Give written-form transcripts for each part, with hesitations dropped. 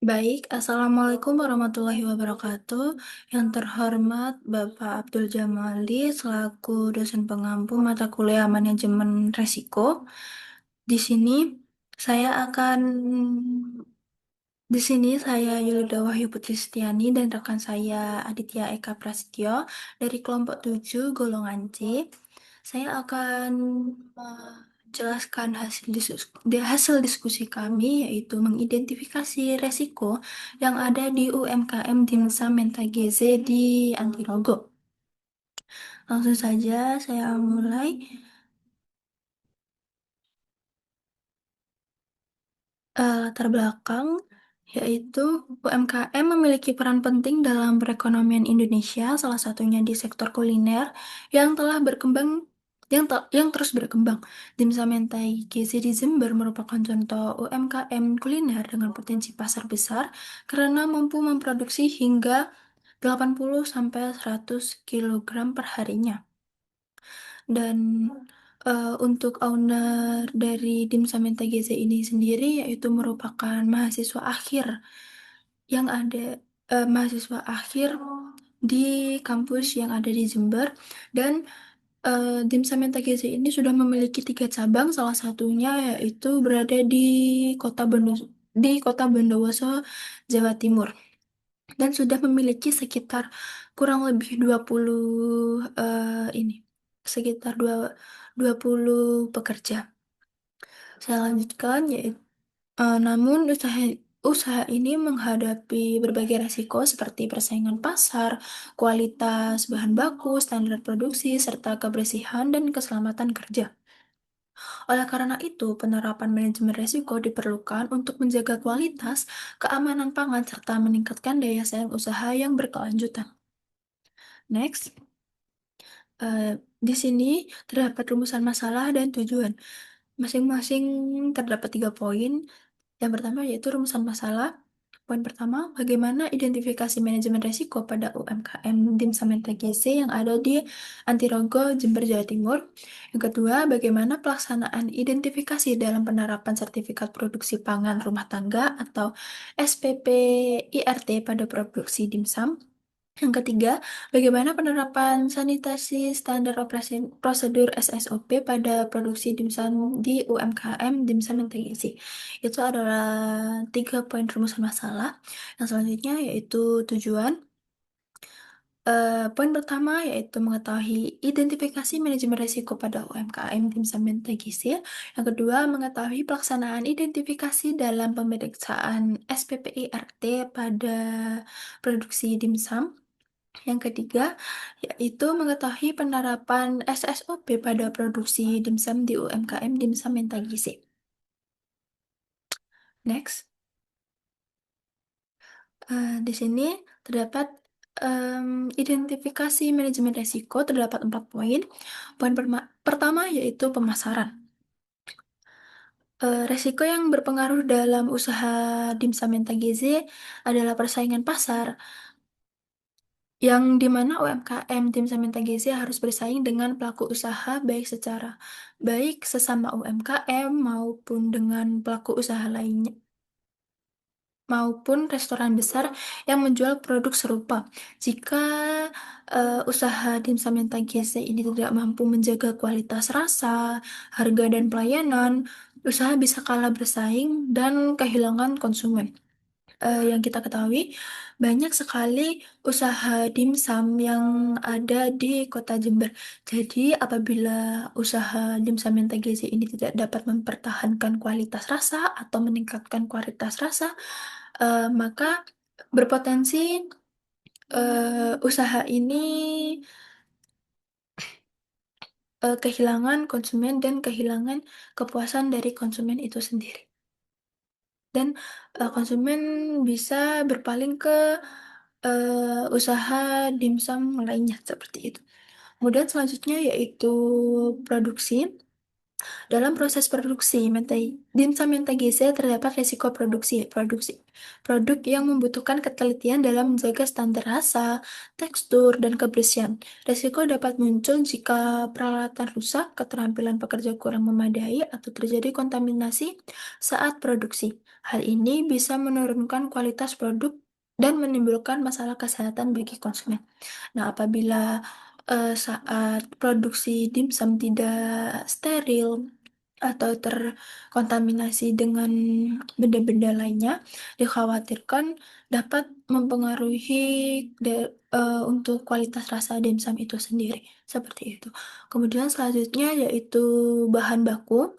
Baik, Assalamualaikum warahmatullahi wabarakatuh. Yang terhormat Bapak Abdul Jamali selaku dosen pengampu mata kuliah manajemen resiko. Di sini saya akan di sini saya Yulida Wahyu Putri Setiani dan rekan saya Aditya Eka Prasetyo dari kelompok 7 golongan C. Saya akan menjelaskan hasil diskusi kami yaitu mengidentifikasi resiko yang ada di UMKM Dimsum Mentageze di Antirogo. Langsung saja saya mulai. Latar belakang yaitu UMKM memiliki peran penting dalam perekonomian Indonesia, salah satunya di sektor kuliner yang telah berkembang yang terus berkembang. Dimsum Mentai Gizi di Jember merupakan contoh UMKM kuliner dengan potensi pasar besar karena mampu memproduksi hingga 80 sampai 100 kilogram per harinya. Dan untuk owner dari Dimsum TGZ ini sendiri yaitu merupakan mahasiswa akhir yang ada mahasiswa akhir di kampus yang ada di Jember dan Dimsum TGZ ini sudah memiliki 3 cabang, salah satunya yaitu berada di kota Bondowoso, Jawa Timur dan sudah memiliki sekitar kurang lebih 20 ini sekitar 20 pekerja. Saya lanjutkan yaitu namun usaha ini menghadapi berbagai resiko seperti persaingan pasar, kualitas bahan baku, standar produksi, serta kebersihan dan keselamatan kerja. Oleh karena itu, penerapan manajemen risiko diperlukan untuk menjaga kualitas, keamanan pangan, serta meningkatkan daya saing usaha yang berkelanjutan. Next, eh, di sini terdapat rumusan masalah dan tujuan. Masing-masing terdapat 3 poin. Yang pertama yaitu rumusan masalah. Poin pertama, bagaimana identifikasi manajemen risiko pada UMKM Dimsum TGC yang ada di Antirogo, Jember, Jawa Timur. Yang kedua, bagaimana pelaksanaan identifikasi dalam penerapan sertifikat produksi pangan rumah tangga atau SPP IRT pada produksi dimsum. Yang ketiga, bagaimana penerapan sanitasi standar operasi prosedur SSOP pada produksi dimsum di UMKM Dimsum Integrasi. Itu adalah 3 poin rumusan masalah. Yang selanjutnya yaitu tujuan. Poin pertama yaitu mengetahui identifikasi manajemen risiko pada UMKM Dimsum Integrasi. Yang kedua, mengetahui pelaksanaan identifikasi dalam pemeriksaan SPPIRT pada produksi dimsum. Yang ketiga, yaitu mengetahui penerapan SSOP pada produksi dimsum di UMKM Dimsum Mentagisi. Next, di sini terdapat identifikasi manajemen risiko, terdapat 4 poin. Poin pertama yaitu pemasaran. Resiko yang berpengaruh dalam usaha dimsum Mentagisi adalah persaingan pasar, yang dimana UMKM tim Saminta Gizi harus bersaing dengan pelaku usaha baik sesama UMKM maupun dengan pelaku usaha lainnya maupun restoran besar yang menjual produk serupa. Jika usaha dimsum yang gizi ini tidak mampu menjaga kualitas rasa, harga dan pelayanan, usaha bisa kalah bersaing dan kehilangan konsumen. Yang kita ketahui, banyak sekali usaha dimsum yang ada di Kota Jember. Jadi, apabila usaha dimsum yang TGZ ini tidak dapat mempertahankan kualitas rasa atau meningkatkan kualitas rasa, maka berpotensi usaha ini kehilangan konsumen dan kehilangan kepuasan dari konsumen itu sendiri. Dan konsumen bisa berpaling ke usaha dimsum lainnya seperti itu. Kemudian selanjutnya yaitu produksi. Dalam proses produksi, dimsum mentagise terdapat resiko produk yang membutuhkan ketelitian dalam menjaga standar rasa, tekstur, dan kebersihan. Resiko dapat muncul jika peralatan rusak, keterampilan pekerja kurang memadai, atau terjadi kontaminasi saat produksi. Hal ini bisa menurunkan kualitas produk dan menimbulkan masalah kesehatan bagi konsumen. Nah, apabila saat produksi dimsum tidak steril atau terkontaminasi dengan benda-benda lainnya, dikhawatirkan dapat mempengaruhi untuk kualitas rasa dimsum itu sendiri. Seperti itu. Kemudian selanjutnya yaitu bahan baku.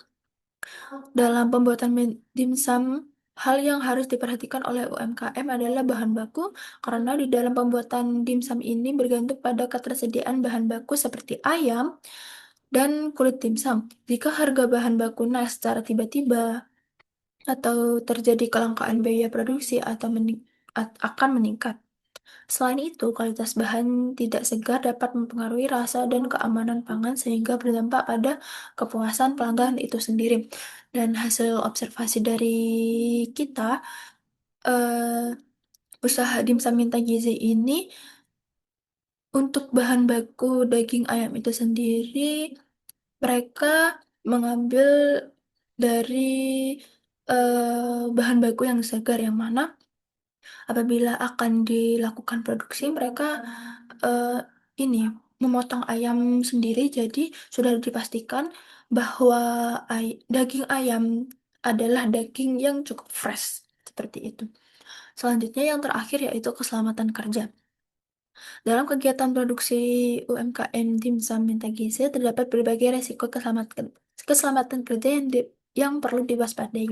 Dalam pembuatan dimsum, hal yang harus diperhatikan oleh UMKM adalah bahan baku, karena di dalam pembuatan dimsum ini bergantung pada ketersediaan bahan baku seperti ayam dan kulit dimsum. Jika harga bahan baku naik secara tiba-tiba atau terjadi kelangkaan biaya produksi akan meningkat. Selain itu, kualitas bahan tidak segar dapat mempengaruhi rasa dan keamanan pangan sehingga berdampak pada kepuasan pelanggan itu sendiri. Dan hasil observasi dari kita, eh, usaha dimsum minta gizi ini untuk bahan baku daging ayam itu sendiri, mereka mengambil dari bahan baku yang segar, yang mana apabila akan dilakukan produksi, mereka eh, ini memotong ayam sendiri, jadi sudah dipastikan bahwa daging ayam adalah daging yang cukup fresh, seperti itu. Selanjutnya yang terakhir yaitu keselamatan kerja. Dalam kegiatan produksi UMKM dimsum minta gizi terdapat berbagai resiko keselamatan kerja yang perlu diwaspadai.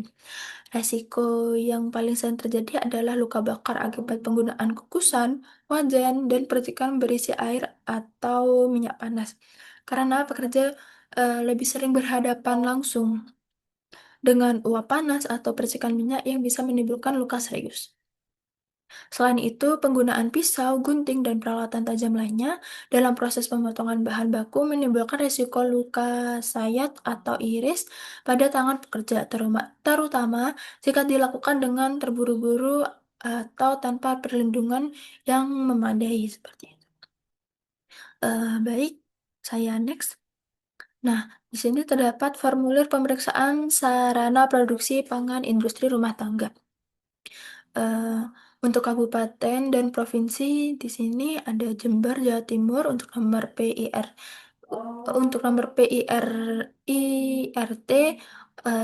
Resiko yang paling sering terjadi adalah luka bakar akibat penggunaan kukusan, wajan, dan percikan berisi air atau minyak panas. Karena pekerja lebih sering berhadapan langsung dengan uap panas atau percikan minyak yang bisa menimbulkan luka serius. Selain itu, penggunaan pisau, gunting, dan peralatan tajam lainnya dalam proses pemotongan bahan baku menimbulkan risiko luka sayat atau iris pada tangan pekerja, terutama jika dilakukan dengan terburu-buru atau tanpa perlindungan yang memadai seperti itu. Baik, saya next. Nah, di sini terdapat formulir pemeriksaan sarana produksi pangan industri rumah tangga. eh, untuk kabupaten dan provinsi di sini ada Jember, Jawa Timur untuk nomor PIR. Untuk nomor PIRT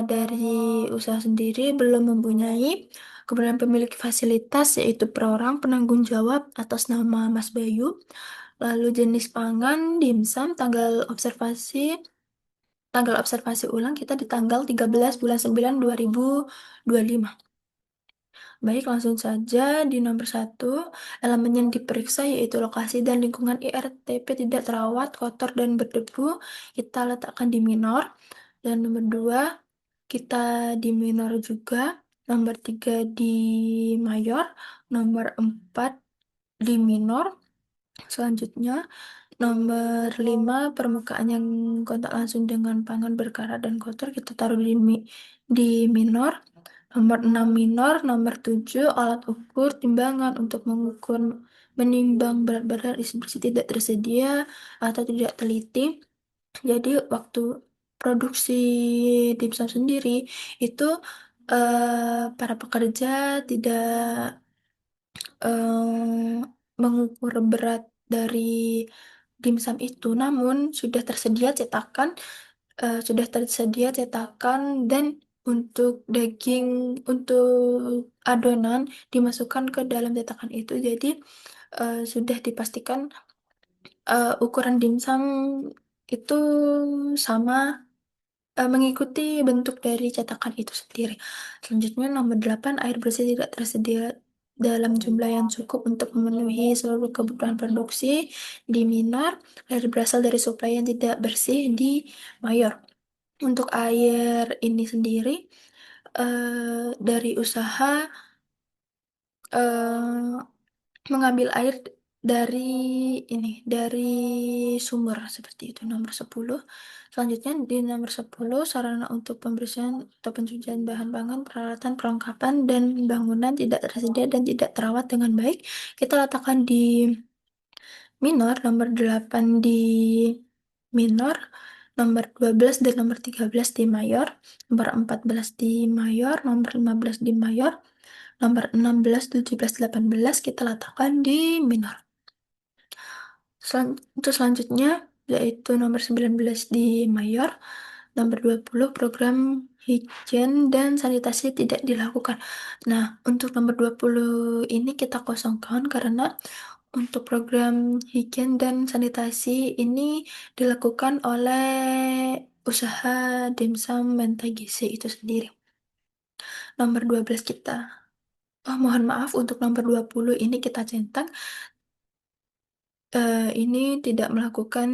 dari usaha sendiri belum mempunyai. Kemudian pemilik fasilitas yaitu perorangan penanggung jawab atas nama Mas Bayu. Lalu jenis pangan dimsum, tanggal observasi ulang kita di tanggal 13 bulan 9 2025. Baik, langsung saja di nomor satu, elemen yang diperiksa yaitu lokasi dan lingkungan IRTP tidak terawat, kotor, dan berdebu. Kita letakkan di minor. Dan nomor dua, kita di minor juga. Nomor tiga di mayor. Nomor empat di minor. Selanjutnya, nomor 5 permukaan yang kontak langsung dengan pangan berkarat dan kotor kita taruh di minor. Nomor 6 minor, nomor 7 alat ukur timbangan untuk menimbang berat badan isi bersih tidak tersedia atau tidak teliti. Jadi waktu produksi dimsum sendiri itu para pekerja tidak mengukur berat dari dimsum itu, namun sudah tersedia cetakan dan untuk untuk adonan dimasukkan ke dalam cetakan itu. Jadi sudah dipastikan ukuran dimsum itu sama, mengikuti bentuk dari cetakan itu sendiri. Selanjutnya nomor 8, air bersih tidak tersedia dalam jumlah yang cukup untuk memenuhi seluruh kebutuhan produksi di minor. Air berasal dari suplai yang tidak bersih di mayor. Untuk air ini sendiri dari usaha mengambil air dari dari sumber seperti itu nomor 10. Selanjutnya di nomor 10 sarana untuk pembersihan atau pencucian bahan pangan, peralatan, perlengkapan dan bangunan tidak tersedia dan tidak terawat dengan baik. Kita letakkan di minor, nomor 8 di minor, nomor 12 dan nomor 13 di mayor, nomor 14 di mayor, nomor 15 di mayor, nomor 16, 17, 18 kita letakkan di minor. Untuk selanjutnya yaitu nomor 19 di mayor, nomor 20 program higien dan sanitasi tidak dilakukan. Nah, untuk nomor 20 ini kita kosongkan karena untuk program higien dan sanitasi ini dilakukan oleh usaha dimsum Mentagisi itu sendiri. Nomor 12 kita. Oh, mohon maaf untuk nomor 20 ini kita centang ini tidak melakukan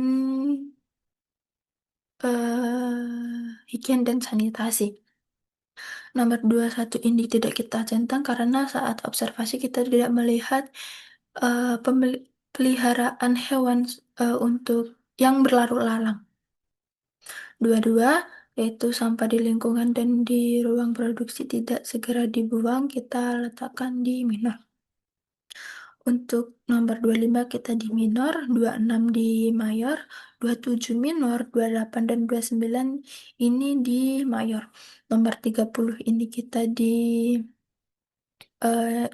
higien dan sanitasi. Nomor 21 ini tidak kita centang karena saat observasi kita tidak melihat peliharaan hewan untuk yang berlarut lalang. Dua-dua, yaitu sampah di lingkungan dan di ruang produksi tidak segera dibuang, kita letakkan di minor. Untuk nomor 25 kita di minor, 26 di mayor, 27 minor, 28 dan 29 ini di mayor. Nomor 30 ini kita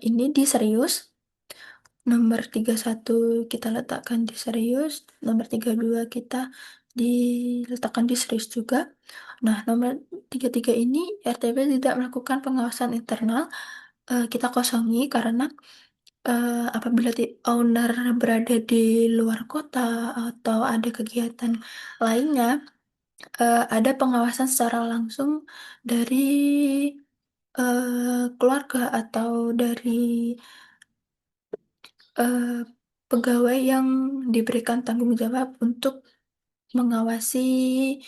ini di serius. Nomor 31 kita letakkan di serius. Nomor 32 kita diletakkan di serius juga. Nah, nomor 33 ini RTP tidak melakukan pengawasan internal. Kita kosongi karena apabila owner berada di luar kota atau ada kegiatan lainnya, ada pengawasan secara langsung dari keluarga atau dari eh, pegawai yang diberikan tanggung jawab untuk mengawasi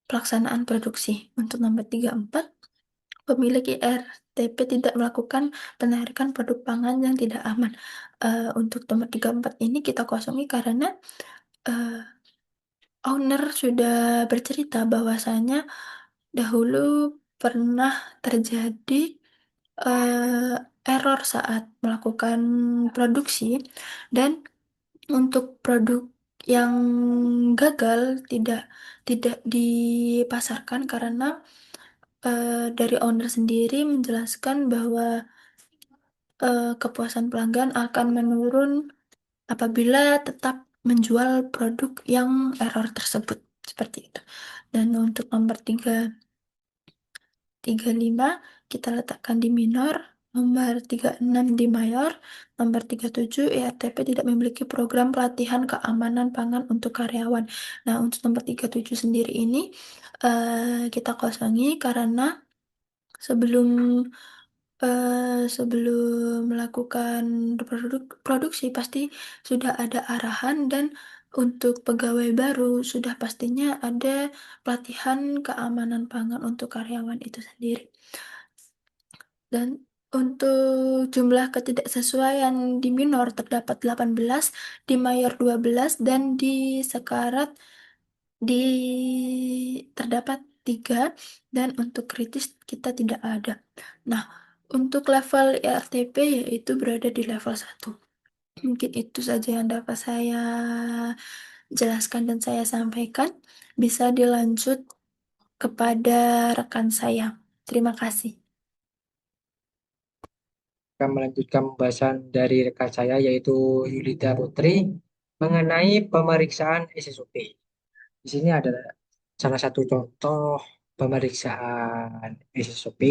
pelaksanaan produksi. Untuk nomor 34, pemilik IRTP tidak melakukan penarikan produk pangan yang tidak aman. Untuk nomor 34 ini kita kosongi karena eh, owner sudah bercerita bahwasanya dahulu pernah terjadi error saat melakukan produksi dan untuk produk yang gagal tidak tidak dipasarkan karena dari owner sendiri menjelaskan bahwa kepuasan pelanggan akan menurun apabila tetap menjual produk yang error tersebut. Seperti itu. Dan untuk nomor 35 kita letakkan di minor, nomor 36 di mayor, nomor 37 ERTP tidak memiliki program pelatihan keamanan pangan untuk karyawan. Nah, untuk nomor 37 sendiri ini kita kosongi karena sebelum sebelum melakukan produksi pasti sudah ada arahan dan untuk pegawai baru sudah pastinya ada pelatihan keamanan pangan untuk karyawan itu sendiri. Dan untuk jumlah ketidaksesuaian di minor terdapat 18, di mayor 12 dan di sekarat di terdapat 3 dan untuk kritis kita tidak ada. Nah, untuk level ERTP yaitu berada di level 1. Mungkin itu saja yang dapat saya jelaskan dan saya sampaikan. Bisa dilanjut kepada rekan saya. Terima kasih. Akan melanjutkan pembahasan dari rekan saya yaitu Yulida Putri mengenai pemeriksaan SSOP. Di sini ada salah satu contoh pemeriksaan SSOP.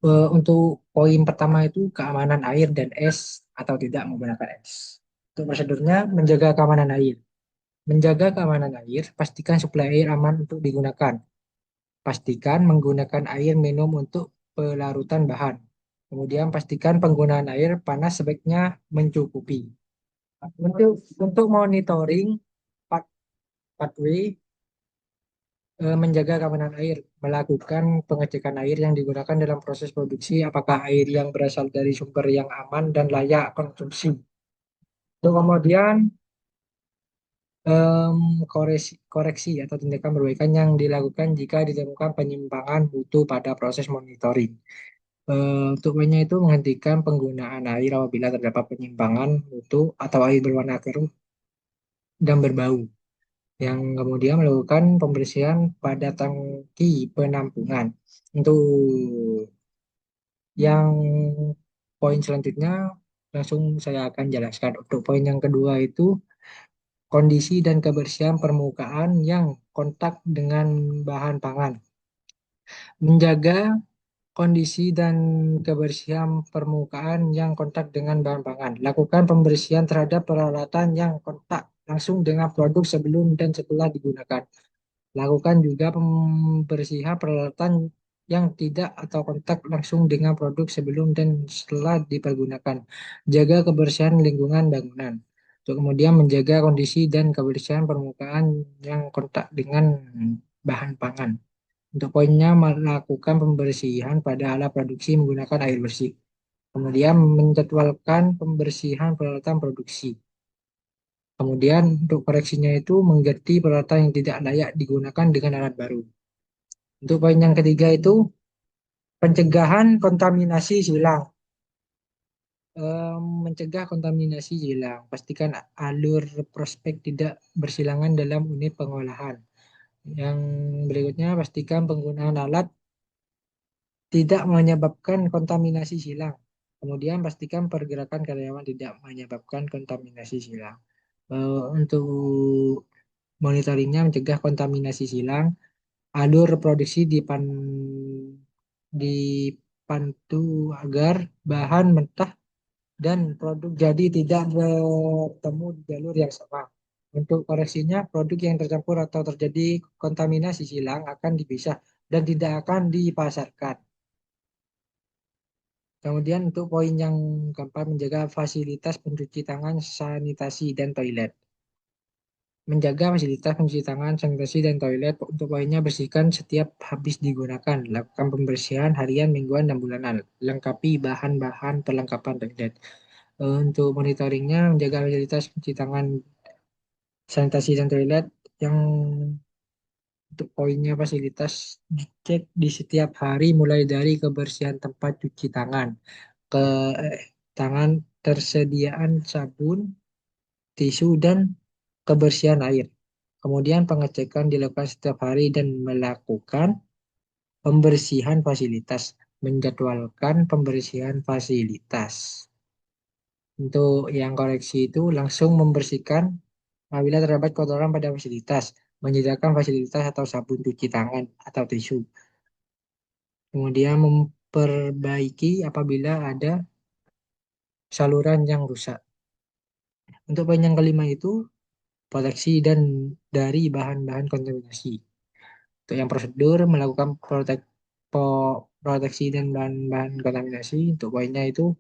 Untuk poin pertama itu keamanan air dan es atau tidak menggunakan es. Untuk prosedurnya menjaga keamanan air. Menjaga keamanan air, pastikan suplai air aman untuk digunakan. Pastikan menggunakan air minum untuk pelarutan bahan. Kemudian pastikan penggunaan air panas sebaiknya mencukupi. Untuk monitoring pathway Menjaga keamanan air, melakukan pengecekan air yang digunakan dalam proses produksi, apakah air yang berasal dari sumber yang aman dan layak konsumsi. Untuk kemudian koreksi atau tindakan perbaikan yang dilakukan jika ditemukan penyimpangan mutu pada proses monitoring. Untuk poinnya itu menghentikan penggunaan air apabila terdapat penyimpangan mutu atau air berwarna keruh dan berbau. Yang kemudian melakukan pembersihan pada tangki penampungan. Untuk yang poin selanjutnya langsung saya akan jelaskan. Untuk poin yang kedua itu kondisi dan kebersihan permukaan yang kontak dengan bahan pangan. Menjaga kondisi dan kebersihan permukaan yang kontak dengan bahan pangan. Lakukan pembersihan terhadap peralatan yang kontak langsung dengan produk sebelum dan setelah digunakan. Lakukan juga pembersihan peralatan yang tidak atau kontak langsung dengan produk sebelum dan setelah dipergunakan. Jaga kebersihan lingkungan bangunan. Untuk kemudian menjaga kondisi dan kebersihan permukaan yang kontak dengan bahan pangan. Untuk poinnya melakukan pembersihan pada alat produksi menggunakan air bersih. Kemudian menjadwalkan pembersihan peralatan produksi. Kemudian untuk koreksinya itu mengganti peralatan yang tidak layak digunakan dengan alat baru. Untuk poin yang ketiga itu pencegahan kontaminasi silang. Mencegah kontaminasi silang. Pastikan alur prospek tidak bersilangan dalam unit pengolahan. Yang berikutnya pastikan penggunaan alat tidak menyebabkan kontaminasi silang. Kemudian pastikan pergerakan karyawan tidak menyebabkan kontaminasi silang. Untuk monitoringnya mencegah kontaminasi silang, alur produksi dipantu agar bahan mentah dan produk jadi tidak bertemu di jalur yang sama. Untuk koreksinya, produk yang tercampur atau terjadi kontaminasi silang akan dipisah dan tidak akan dipasarkan. Kemudian untuk poin yang keempat, menjaga fasilitas pencuci tangan, sanitasi, dan toilet. Menjaga fasilitas pencuci tangan, sanitasi, dan toilet. Untuk poinnya, bersihkan setiap habis digunakan. Lakukan pembersihan harian, mingguan, dan bulanan. Lengkapi bahan-bahan perlengkapan toilet. Untuk monitoringnya, menjaga fasilitas pencuci tangan, sanitasi, dan toilet. Yang untuk poinnya fasilitas dicek di setiap hari mulai dari kebersihan tempat cuci tangan ke tangan, tersediaan sabun, tisu, dan kebersihan air. Kemudian pengecekan dilakukan setiap hari dan melakukan pembersihan fasilitas, menjadwalkan pembersihan fasilitas. Untuk yang koreksi itu langsung membersihkan apabila terdapat kotoran pada fasilitas, menyediakan fasilitas atau sabun cuci tangan atau tisu. Kemudian memperbaiki apabila ada saluran yang rusak. Untuk poin yang kelima itu proteksi dan dari bahan-bahan kontaminasi. Untuk yang prosedur melakukan proteksi dan bahan-bahan kontaminasi, untuk poinnya itu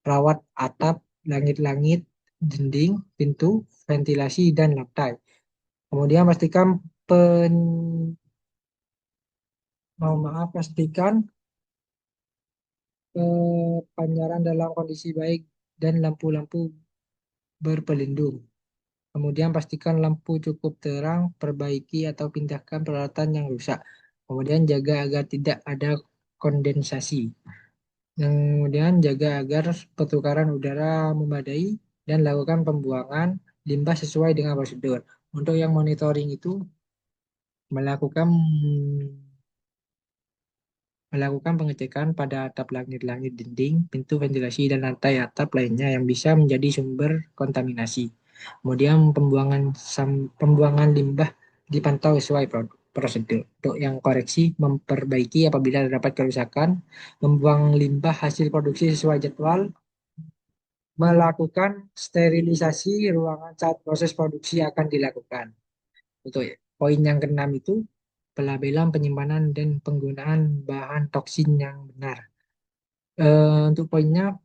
rawat atap, langit-langit, dinding, pintu, ventilasi, dan lantai. Kemudian pastikan mohon maaf, pastikan panjaran dalam kondisi baik dan lampu-lampu berpelindung. Kemudian pastikan lampu cukup terang, perbaiki atau pindahkan peralatan yang rusak. Kemudian jaga agar tidak ada kondensasi. Kemudian jaga agar pertukaran udara memadai dan lakukan pembuangan limbah sesuai dengan prosedur. Untuk yang monitoring itu melakukan melakukan pengecekan pada atap langit-langit dinding, pintu ventilasi, dan lantai atap lainnya yang bisa menjadi sumber kontaminasi. Kemudian pembuangan limbah dipantau sesuai prosedur. Untuk yang koreksi, memperbaiki apabila terdapat kerusakan, membuang limbah hasil produksi sesuai jadwal, melakukan sterilisasi ruangan saat proses produksi akan dilakukan. Untuk poin yang keenam itu pelabelan, penyimpanan, dan penggunaan bahan toksin yang benar. Untuk poinnya,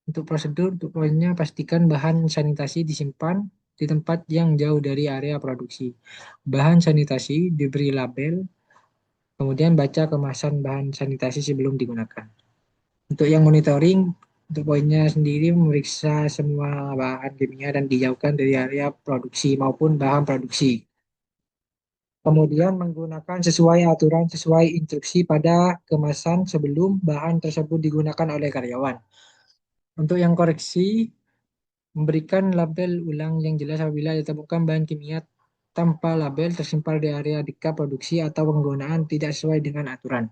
untuk prosedur, untuk poinnya pastikan bahan sanitasi disimpan di tempat yang jauh dari area produksi. Bahan sanitasi diberi label, kemudian baca kemasan bahan sanitasi sebelum digunakan. Untuk yang monitoring, untuk poinnya sendiri memeriksa semua bahan kimia dan dijauhkan dari area produksi maupun bahan produksi. Kemudian menggunakan sesuai aturan sesuai instruksi pada kemasan sebelum bahan tersebut digunakan oleh karyawan. Untuk yang koreksi, memberikan label ulang yang jelas apabila ditemukan bahan kimia tanpa label tersimpan di area dika produksi atau penggunaan tidak sesuai dengan aturan.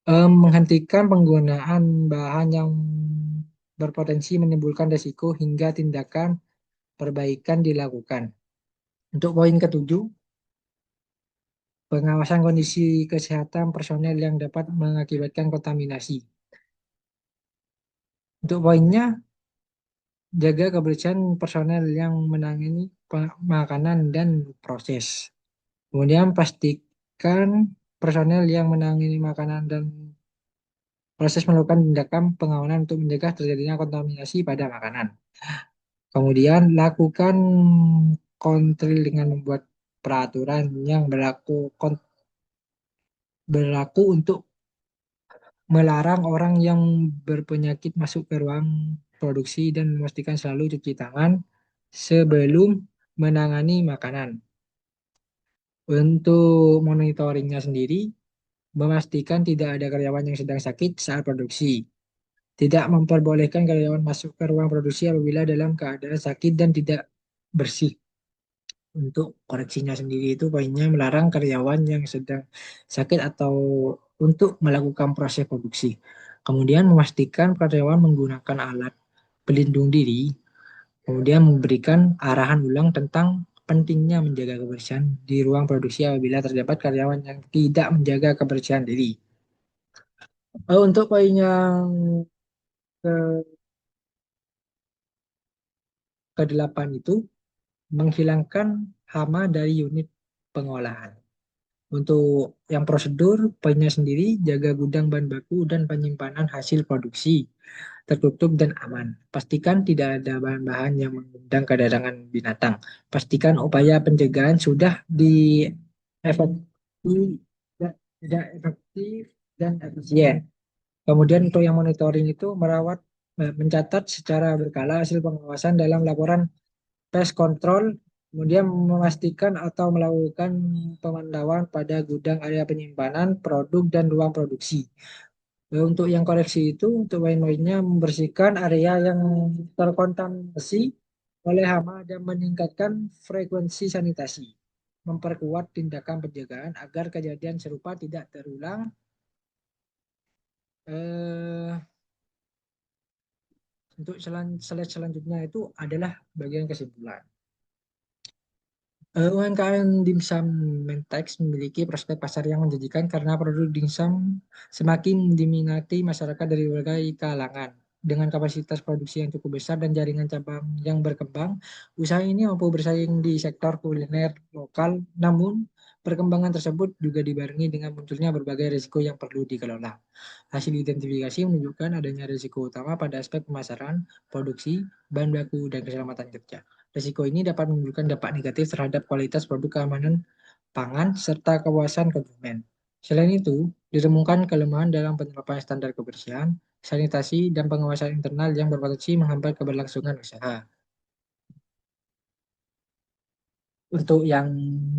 Menghentikan penggunaan bahan yang berpotensi menimbulkan risiko hingga tindakan perbaikan dilakukan. Untuk poin ketujuh, pengawasan kondisi kesehatan personel yang dapat mengakibatkan kontaminasi. Untuk poinnya, jaga kebersihan personel yang menangani makanan dan proses. Kemudian pastikan personel yang menangani makanan dan proses melakukan tindakan pengawalan untuk mencegah terjadinya kontaminasi pada makanan. Kemudian lakukan kontrol dengan membuat peraturan yang berlaku untuk melarang orang yang berpenyakit masuk ke ruang produksi dan memastikan selalu cuci tangan sebelum menangani makanan. Untuk monitoringnya sendiri, memastikan tidak ada karyawan yang sedang sakit saat produksi. Tidak memperbolehkan karyawan masuk ke ruang produksi apabila dalam keadaan sakit dan tidak bersih. Untuk koreksinya sendiri itu poinnya melarang karyawan yang sedang sakit atau untuk melakukan proses produksi. Kemudian memastikan karyawan menggunakan alat pelindung diri, kemudian memberikan arahan ulang tentang pentingnya menjaga kebersihan di ruang produksi apabila terdapat karyawan yang tidak menjaga kebersihan diri. Untuk poin yang ke kedelapan itu menghilangkan hama dari unit pengolahan. Untuk yang prosedur, poinnya sendiri, jaga gudang bahan baku dan penyimpanan hasil produksi tertutup dan aman. Pastikan tidak ada bahan-bahan yang mengundang kedatangan binatang. Pastikan upaya pencegahan sudah diefektif, tidak efektif dan efisien. Kemudian untuk yang monitoring itu mencatat secara berkala hasil pengawasan dalam laporan pest control, kemudian memastikan atau melakukan pemantauan pada gudang area penyimpanan produk dan ruang produksi. Untuk yang koreksi itu, untuk poin-poinnya membersihkan area yang terkontaminasi oleh hama dan meningkatkan frekuensi sanitasi. Memperkuat tindakan penjagaan agar kejadian serupa tidak terulang. Eh, untuk slide selanjutnya itu adalah bagian kesimpulan. UMKM dimsum Mentex memiliki prospek pasar yang menjanjikan karena produk dimsum semakin diminati masyarakat dari berbagai kalangan. Dengan kapasitas produksi yang cukup besar dan jaringan cabang yang berkembang, usaha ini mampu bersaing di sektor kuliner lokal. Namun, perkembangan tersebut juga dibarengi dengan munculnya berbagai risiko yang perlu dikelola. Hasil identifikasi menunjukkan adanya risiko utama pada aspek pemasaran, produksi, bahan baku, dan keselamatan kerja. Risiko ini dapat menimbulkan dampak negatif terhadap kualitas produk keamanan pangan serta kepuasan konsumen. Selain itu, ditemukan kelemahan dalam penerapan standar kebersihan, sanitasi, dan pengawasan internal yang berpotensi menghambat keberlangsungan usaha. Untuk yang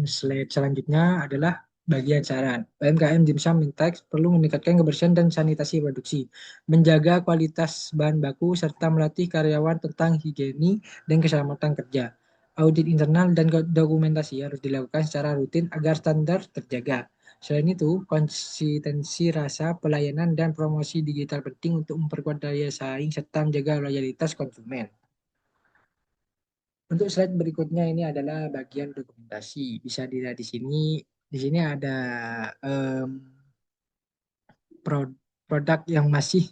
slide selanjutnya adalah bagian saran. UMKM Dimsum Mintax perlu meningkatkan kebersihan dan sanitasi produksi, menjaga kualitas bahan baku, serta melatih karyawan tentang higieni dan keselamatan kerja. Audit internal dan dokumentasi harus dilakukan secara rutin agar standar terjaga. Selain itu, konsistensi rasa, pelayanan, dan promosi digital penting untuk memperkuat daya saing serta menjaga loyalitas konsumen. Untuk slide berikutnya ini adalah bagian dokumentasi. Bisa dilihat di sini. Di sini ada em, produk yang masih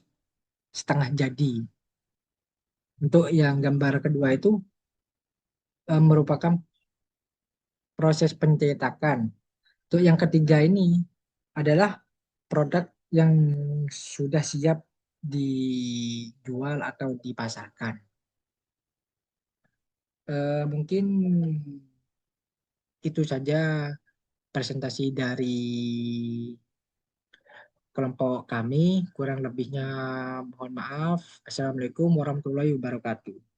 setengah jadi. Untuk yang gambar kedua itu merupakan proses pencetakan. Untuk yang ketiga ini adalah produk yang sudah siap dijual atau dipasarkan. Mungkin itu saja presentasi dari kelompok kami. Kurang lebihnya mohon maaf. Assalamualaikum warahmatullahi wabarakatuh.